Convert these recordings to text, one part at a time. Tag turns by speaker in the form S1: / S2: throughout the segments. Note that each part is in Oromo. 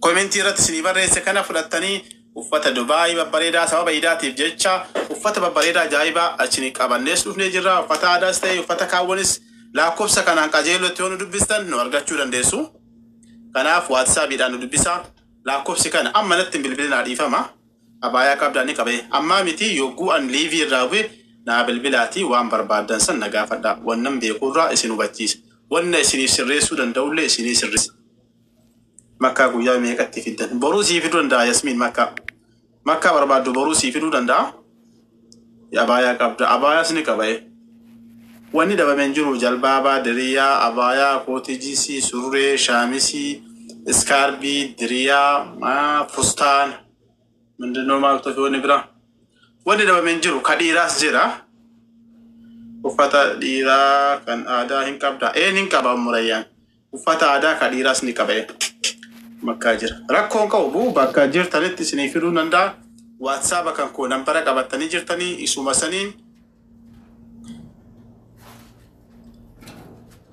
S1: كومنتي رات سني بريس كنا فلتني وفتا دبي ببريدا سوا بيداتي بجتشا وفتا ببريدا جايبا أشني كابنس وفني جرا وفتا عداستي وفتا كاونس لا كوبسا كان كاجيلو تيونو دبستان نورجا تشودن ديسو كناف واتساب يدانو دبسا لا كوبسا كان أما نتم بالبلنا ريفما أبايا كابداني كبي أما متي يوغو أن ليفي راوي نا بالبلاتي وان بربادن سن نغافدا ونم بيقول رئيس نوبتيس ون سني سريسو دن دولة سني سريس مكة قويا ميكتي في الدن بروسي في دون دا ياسمين مكة بربادو بروسي في دون دا أبايا كابدا أبايا سني كبي واني دبا منجرو جلبابا دريا أبايا كوتيجيسي سوري شامسي اسكاربي دريا ما فستان من النورمال تفوني برا واني دبا منجرو كديراس جرا وفتا ديرا كان آدا هنكبدا هنكبا مريان وفتا آدا كديراس نكبا مكاجر ركون كوبو بكاجر تلت سنيفرو نندا واتساب كان كو نمبر كبتني جرتني اسو مسنين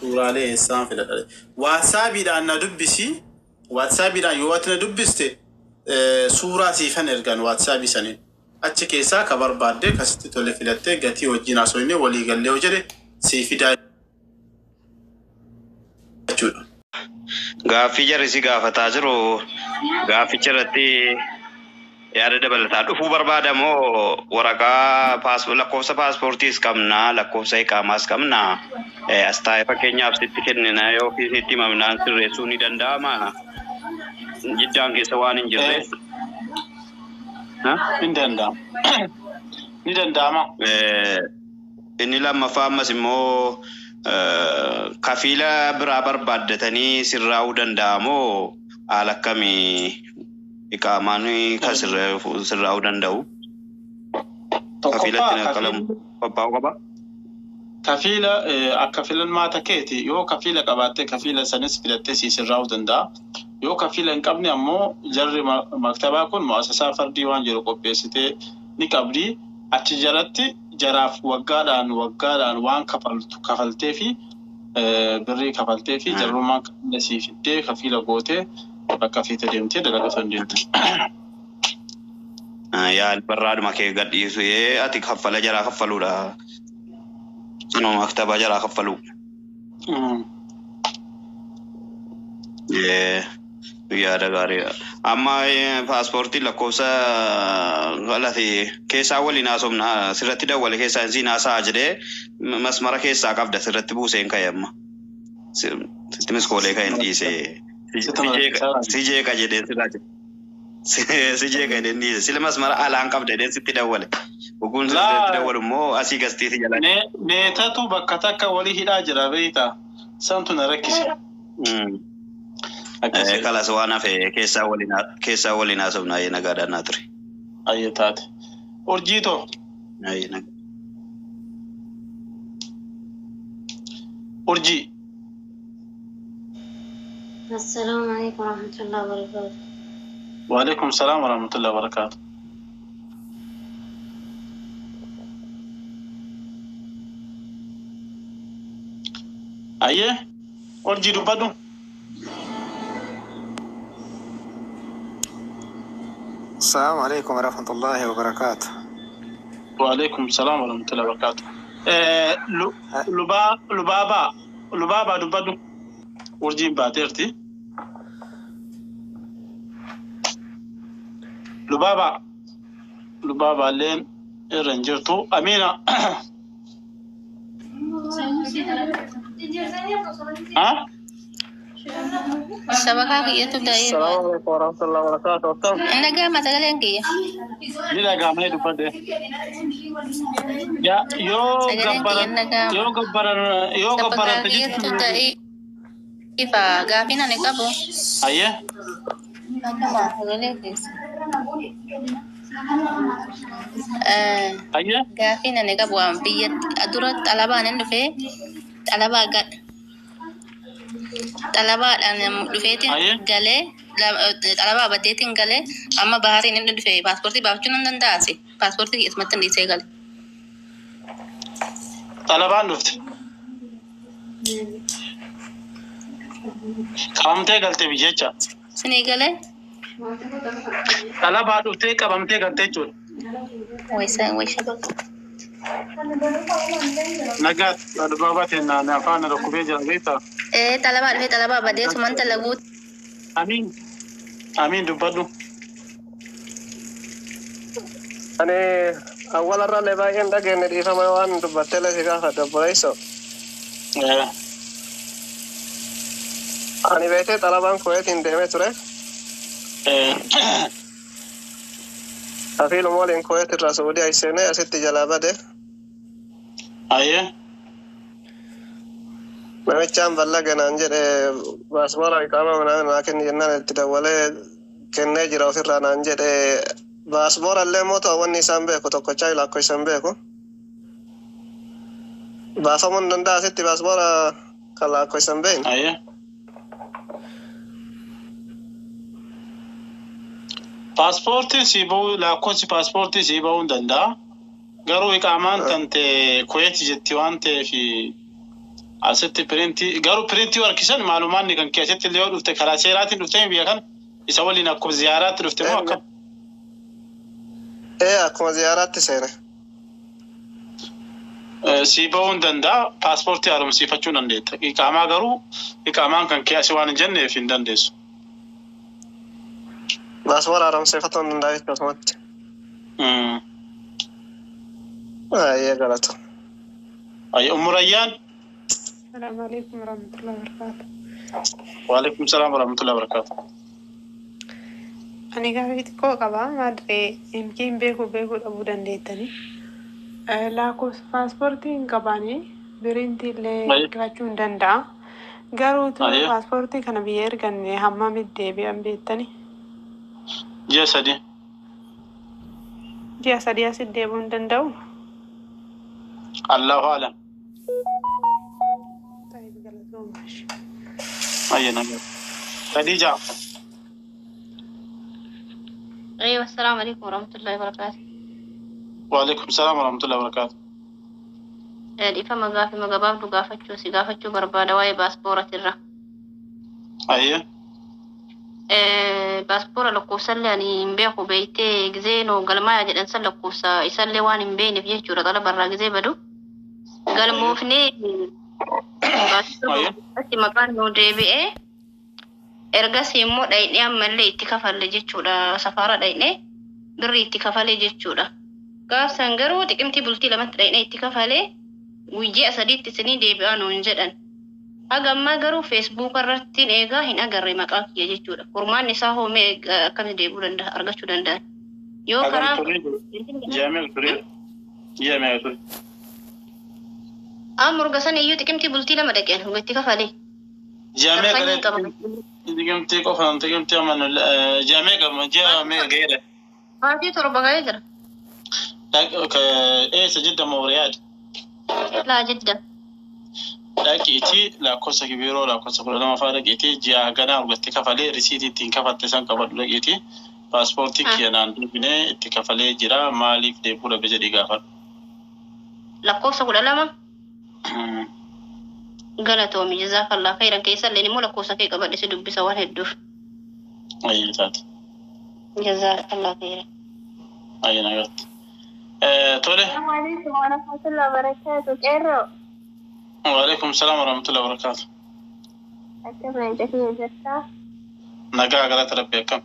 S1: ورالي انسان في الدل واتساب دا ان دبسي واتساب دا يواتنا دبستي صورة سيفن ارغان واتساب سنين achi keessa ka barbaadde kasitti tole filatte gatii wajjin haasofne walii gallee hojjete siifidaa jechuudha.
S2: Gaaffii jarrisi gaafataa jiru gaafficha irratti yaada dabalataa dhufuu barbaadamoo waraqaa lakkoofsa paaspoortiis qabna lakkoofsa iqaamaas qabna asxaa fakkeenyaaf sitti kennina yookiin sitti himamnaan sirreessuu ni danda'ama jiddaan keessa waan hin jirre.
S1: Nidandama.
S2: Inni lammaffaa ammas immoo kafiila biraa barbaaddatanii sirraa'uu danda'amoo haala akkamii iqaamaan kan sirraa'uu danda'u? Kafiilatti qalamu qophaa'uu qaba?
S1: Kafiila akka filmaata keeti yoo kafiila qabaatte kafiila sanis filattee sirraa'uu danda'a. Yoo kafiila hin qabne ammoo jarri maktabaa kun mu'assasaa fardii waan jiru qopheessitee ni qabdi achi jalatti jaraaf waggaadhaan waan kafaltee fi birrii kafaltee fi jarrumaan kafiila sii fiddee kafiila gootee bakka fiite deemtee dalagatan deemte.
S2: Yaal barraadhuma kee gadhiisu ati kaffala jaraa kaffaluudha. Sanoo maktabaa jaraa kaffalu. Yaada gaariidha. Amma paaspoortii lakkoofsa galate keessaa waliin haasofna sirratti dawwale keessaa insiin haasaa jedhee masmara keessaa qabda sirratti buuseen ka'e amma. Sitti miskoolee ka'e hin dhiise. Sijeeqa jedhee sirraa jedhe. Sijeeqa jedhee hin dhiise. Sila masmara alaan qabda jedhee sitti dawwale. Oguun sirratti dawwalu immoo asii gasteeti jala.
S1: Meetatu bakka takka walii hidhaa jira beektaa? Santu na rakkise.
S2: Kala sowana fe kesa waliina sobna yena gada natri
S1: ayetate orjito
S2: ayena
S1: orji
S3: Assalamu alaikum warahmatullahi wabarakatuh.
S1: Wa alaikum salam warahmatullahi wabarakatuh. Aye orji dubadu
S4: السلام عليكم ورحمة الله وبركاته.
S1: وعليكم السلام ورحمة الله وبركاته. لبابا دبادو ورجين باتيرتي لبابا لين الرنجرتو أمينة ها
S3: Sabaka kiya tu dai.
S1: Assalamualaikum warahmatullahi wabarakatuh.
S3: Naga matagalan kiya.
S1: Nila gamay dupade. Ya yo gabbara
S3: kiya tu dai. Ifa gafina ne kabo.
S1: Aye. Aye.
S3: Gafina ne kabo ambiya adurat alaba nan dufe alaba gad. Talaba dufeetiin galee talaba badeetiin galee amma bahariin inni dhufee paaspoortii baafachuun hin danda'asi paaspoortii keessumatti hin dhiisee gale.
S1: Talabaan dhufte. Qaamtee galte biyyecha.
S3: Sinii galee
S1: Tala baaduu ta'e qabamtee galtee jechuudha.
S3: Waysa.
S1: Nagaa dubaabateen naannoo afaan rakkubee jira beektaa?
S3: Talabaa badeetu manta laguu.
S1: Amiin dubbadhu.
S5: Ani awwalarra baay'een dhageenye dhiifama waan dubbattee lasi gaafa dabboleessoo. Ani beekee xalabaan Kuweetiin deemee ture. Hafiiluma waliin Kuweet irraa Suudiyaa seenee asitti jalaa bade. Namichaan ballaga naan jedhee baasboora iqaamaa naa kenni jennaan itti dawwalee kennee jira ofirraa naan jedhee baasboora illee moo ta'u wanni isaan beeku tokkochaa ilaakko isaan beeku. Baafamuu hin danda'a asitti baasboora kan laakko isaan beekne.
S1: Paaspoortiin si ba'uu lakkoofsi paaspoortii si ba'uu hin danda'a. Garuu iqaamaan tante Kuweet jetti waan ta'eef asitti piriintii garuu piriintii harkisan maalumaanni kan kee asitti illee yoo dhufte karaa seeraatiin dhuftee biyya kana isa waliin akkuma ziyaaraatti dhufte moo akkam?
S5: Akkuma ziyaaraatti seene.
S1: Si ba'uu hin danda'a. Paaspoortii haaromsiifachuu dandeetta. Iqaamaa garuu iqaamaan kan kee asii waan hin jenneef hin dandeessu.
S5: Baasboora haaromsiifatuu hin danda'a jechuudha. Galata.
S1: Umurayyaan.
S6: السلام عليكم ورحمة الله وبركاته.
S1: وعليكم السلام ورحمة الله وبركاته.
S6: أنا قاعد كوكبا ما أدري يمكن بيكو أبو دنديتني. لاكوس باسبورتي كباني برينتي اللي كاتشون دندا. قالوا تو باسبورتي كان بيرجعني حمام الدبي أم بيتني.
S1: جسدي.
S6: أسد دبون دنداو.
S1: الله أعلم. خديجة.
S3: أيوة السلام عليكم ورحمة الله وبركاته.
S1: وعليكم السلام ورحمة الله وبركاته.
S3: إفا مغاباب غافتشو بربادة واي باسبورة الرا.
S1: أيه.
S3: باسبورة لقوسا يعني مبيقو بيتي غزينو قلما يجد أنسان لقوسا يسالي وان مبين فيه جورة طلب الرا غزي بدو. قال موفني باسبورة مكان نو DBA. Erga simmoo dhaydhee ammallee itti kafalle jechuudha safaara dhaydhee birrii itti kafalee jechuudha. Gaafsan garuu xiqimtii bultii lamatti dhaydhee itti kafalee guyyaa sadiitti isinii deebi'aa nuun jedhan. Haga ammaa garuu Facebook irratti eegaa hin agarre maqaa kiyya jechuudha. Furmaanni isaa hoomee akkamitti deebi'uu danda'a argachuu danda'a. Yoo karaa
S1: jaamee
S3: murga sana iyyuu xiqimtii bultii lama dhaqeen itti kafalee.
S1: Jaamee Digamti kofan digamti aman jamee gaira.
S3: Maatii torba ga'ee jira.
S1: Eessa Jidda moo Riyaad?
S3: Laa Jidda.
S1: Dhaqiitii lakkoofsa kibiroo lakkoofsa 12 fa'aa dhaqiitii ji'a ganaa argattee kafalee risiitii ittiin kafatte san qabadhu dhaqiitii paaspoortii keenan dubbinee itti kafalee jira maaliif deebuu dhabe jedhii gaafadhu.
S3: Lakkoofsa 12. Galatoomi jazakallah khairan keessa illee immoo lakkoofsa kee qabadhe si dubbisa waan hedduuf.
S1: Ayyee taate.
S3: Jazakallah khairan.
S1: Ayyee nagaatti. Tole.
S3: Assalamu alaikum wa rahmatullahi wa barakatuh. Qeerroo.
S1: Wa alaikum salaam wa rahmatullahi wa barakatuh.
S3: Akkamiin jechuun jirtaa?
S1: Nagaa galata rabbi akkam.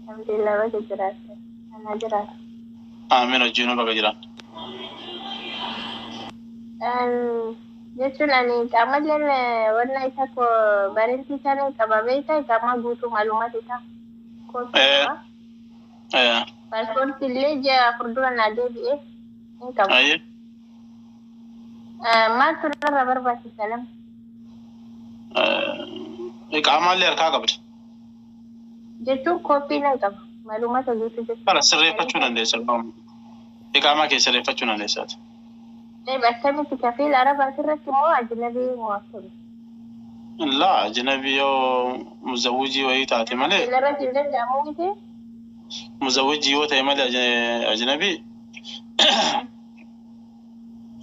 S3: Alhamdulillah baga jiraata. Ana jiraata.
S1: Amiin wajjin baga jiraata.
S3: Jechuun ani qaamalleen wanna isa ko bareetti isaanii qabamee ta'e qaama guutuu maalumaati ta'a. Paaspoortii illee ji'a furdura naa deebi'ee hin qabu. Maaltu irra barbaachisa lama?
S1: Qaamaallee harkaa qabda.
S3: Jechuun kooppii nan qaba. Maalumaata guutuu jechuudha.
S1: Kana sirreeffachuu dandeessa. Qaamaa kee sirreeffachuu dandeessaati.
S3: Akkamitti kafiil arabaa irratti moo ajnabii moo akkami?
S1: Laa ajnabii yoo muzawwijii wayii taate malee.
S3: Irratti hin danda'amu miti?
S1: Muzawwijii yoo ta'e malee ajnabii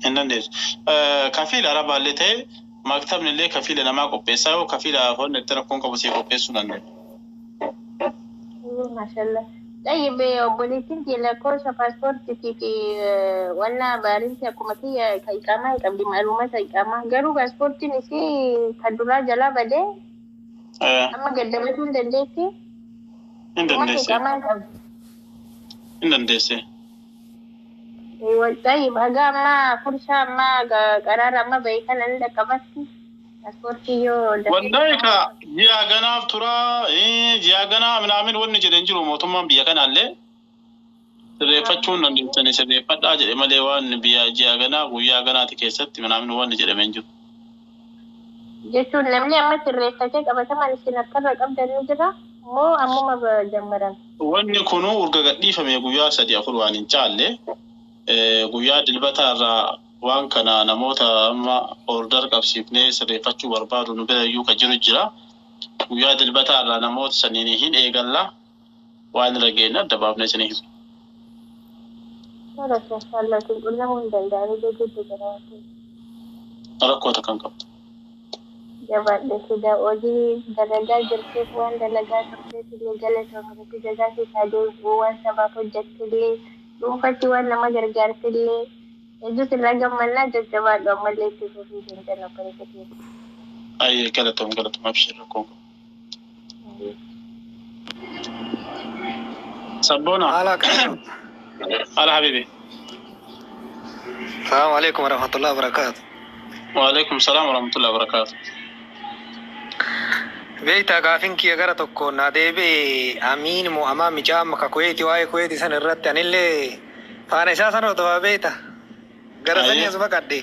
S1: hin dandeessu. Kafiil arabaa illee ta'e maktabni illee kafiila namaa qopheessaa yoo kafiila honni itti rakkoon qabu si qopheessuu danda'a.
S3: ما شاء الله. طيب بوليتين دي لكوسا باسبورت في وانا بارنتي حكومتية كإقامة قبل معلومات إقامة قالوا باسبورت نسي كدرا جلا بدي أما قدمت من دنديتي
S1: Indandeesse.
S3: طيب أجا ما فرشة ما قرار ما بيكن عندك كبستي باسبورت يو
S1: Wallahi ka ji'a ganaaf tura ji'a ganaa minaamin wanni jedhan jiru mootummaan biyya kanaallee sirreeffachuun dandeessanii sirreeffadhaa jedhe malee waan biyya ji'a ganaa guyyaa ganaati keessatti minaamin wanni jedhameen jiru.
S3: jechuun namni amma sirreeffatee qabatamaan isin akkarra qabdan ni jira moo ammuma jammaran?
S1: Wanni kunuu urga gadhiifame guyyaa 3-4 waan hin caalle guyyaa dilbataarraa waan kana namoota amma order qabsiifnee sirreeffachuu barbaadu nu birayyuu ka jiru jira. Guyyaa dilbataarraa namoota saniin hin eegalla waan irra geenye adda baafnee sanii himu. Rakkoota kan qabdu.
S3: Jabaadhe sida hojii dalagaa jirteef waan dalagaa turteef illee galatoomte jagaa keessaa deebi'uu waan sabaaf hojjettillee dhuunfatti waan nama gargaartillee hedduu sirraa gammannaa jajjabaadhu ammallee itti fufii hin jenna bareedateef.
S1: Ayyee galatoom abshir rakkoon. Sabboona. Ala habibi.
S4: Assalamu alaikum warahmatullahi wabarakatuh.
S1: Waalaikum salaam warahmatullahi wabarakatuh.
S4: Beektaa gaafin kiyya gara tokko na deebi'e amiin moo amaa micaama ka kuweeti waa'ee kuweeti san irratti anillee faana isaa san otoo beekta gara sanii asuma qadde.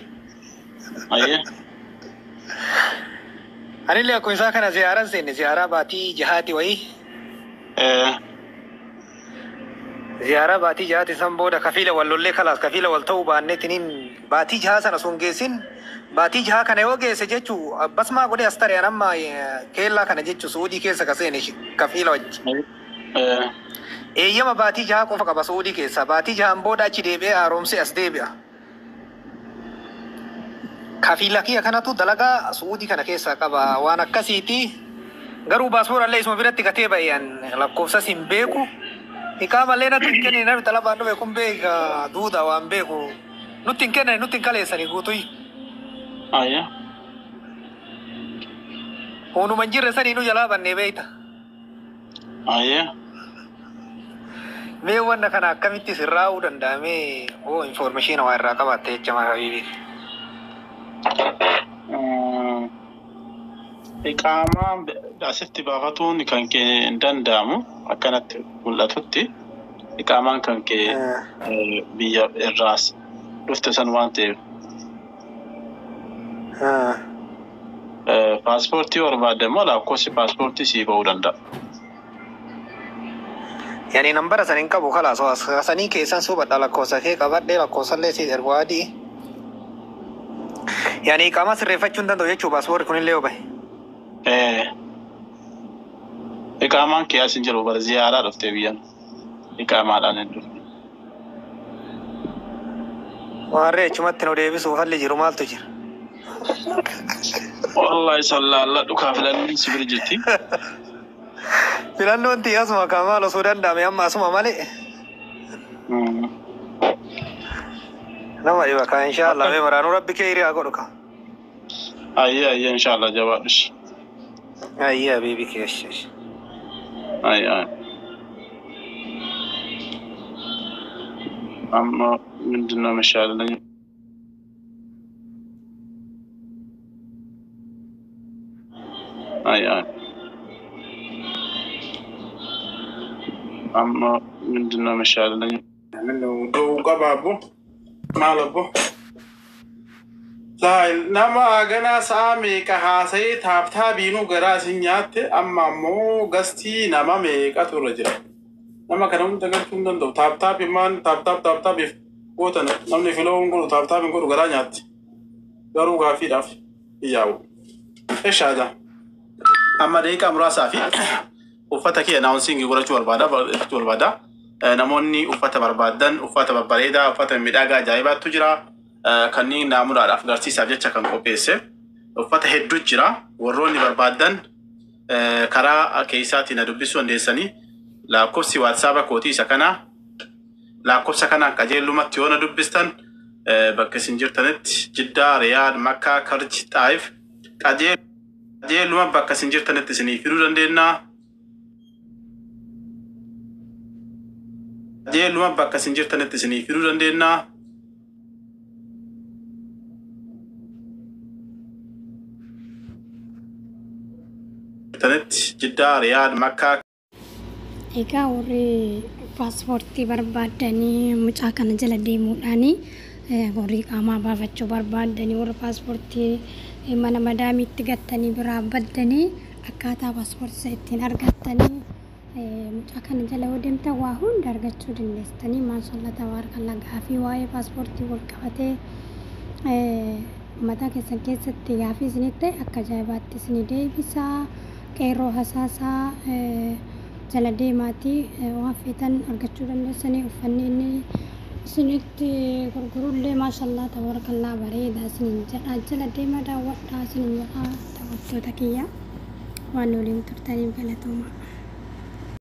S4: Anillee akkuma isaa kana ziyaaran seenne ziyaaraa baatii jahaati wayii. Ziyaaraa baatii jahaati san booda kafiila wal lollee kalaas kafiila wal ta'uu baanneetiniin baatii jahaa sana sun geessin. Baatii jaha kana yoo geesse jechuu basmaa godhee as taree amma keellaa kana jechuu Suudii keessa ka seene kafiila wajji. Eeyyama baatii jaha qofa qaba Suudii keessa. Baatii jahaan booda achi deebi'ee haaromsee as deebi'a. Kafiila kiyya kanatu dalagaa Suudii kana keessa qaba waan akkasiiti. Garuu baaspoorallee isuma biratti gatee baay'een lakkoofsas hin beeku. Iqaamallee natti hin kenne namni talabaan dhufe kun beeka duudaa waan beeku. Nutti hin kenne nutti hin kaleessanii guutuyi.
S1: Ayya.
S4: Hunuma jirre sanii nu jalaa bannee beeyta.
S1: Ayya.
S4: Mee wanna kana akkamitti sirraa'uu danda'amee oo information waa irraa qabaatte jecha maa habiibi.
S1: Iqaamaa asitti baafatuun kan kee hin danda'amu akkanatti mul'atutti iqaamaan kan kee biyya irraas dhufte san waan ta'eef. Paaspoortii barbaadde moo lakkoofsi paaspoortii sii ba'uu danda'a.
S4: Yani nambara sanin qabu kalaas sanii keessan subadha lakkoofsa kee qabadhee lakkoofsallee sii ergu adii. Yani iqaamaa sirreeffachuu hin danda'u jechuu paaspoortii kunillee yoo bahe.
S1: Iqaamaan kee as hin jiru bara ziyaaraa dhuftee biyyan iqaamaadhaan hin dhufne.
S4: Waarree achumatti nu deebisuuf halli jiru maaltu jira?
S1: Wallahi sallallahu dhukaa filannoon si bira jirti.
S4: Filannoon tii asuma kaamaal osoo danda'ame amma asuma malee. Nama dhiba kaa inshaallah mee maraanuu rabbi kee hiriyaa godhu ka.
S1: Ayya inshaallah jabaadhush.
S4: Ayya beebi kee.
S1: Ayya. Amma ምንድነው መሻለኝ? Ayya. Amma ምንድነው መሻለኝ? ምነው ደው ቀባቡ ማለቦ ላይ ናማ ገና ሳሜ ከሐሰይ ታብታ ቢኑ ገራ ሲኛት አማሞ ገስቲ ናማ ሜቀቱ ረጅራ nama kanam dagalchuu hin danda'u taaptaap immaan taaptaap gootan namni filoon godhu taaptaap hin godhu garaa nyaatti garuu gaaffiidhaaf iyyaa'u. Eshaadha. Amma daqiiqaa muraasaa fi uffata kee naawunsiingii godhachuu barbaada. Namoonni uffata barbaadan uffata babbareedaa uffata miidhagaa ajaa'ibaatu jira. Kanneen naamunaadhaaf agarsiisaaf jecha kan qopheesse uffata hedduu jira. Warroonni barbaadan karaa keessaatiin dubbisuu dandeessanii lakkoofsi WhatsApp kootii isa kana lakkoofsa kanaan qajeelumatti yoona dubbistan bakka isin jirtanitti Jiddaa, Riyaad, Makkaa, Karji, Xaayif qajeeluma bakka isin jirtanitti isinii fiduu dandeenya. Qajeeluma bakka isin jirtanitti isinii fiduu dandeenya. Jiddaa, Riyaad, Makkaa.
S7: Egaa warri paaspoortii barbaadanii mucaa kana jala deemuudhaani warri qaamaa baafachuu barbaadanii warri paaspoortii mana madaamiitti gattanii biraa baddanii akkaataa paaspoortii ittiin argattanii mucaa kana jala yoo deemtan waa hunda argachuu dandeessanii maashaallah tabaarakallah gaafii waa'ee paaspoortii wal qabatee mataa keessan keessatti gaafii isinitti akka ajaa'ibaatti isinii deebisaa qeerroo hasaasaa jala deemaatii waan feetan argachuu dandeessanii uffanni inni isinitti gurgurullee maashaallah tabaarakallah bareeda isiniin jedha jala deemaa daawwadhaa isiniin jedha taphattoota kiyya waan waliin turtaniif galatooma.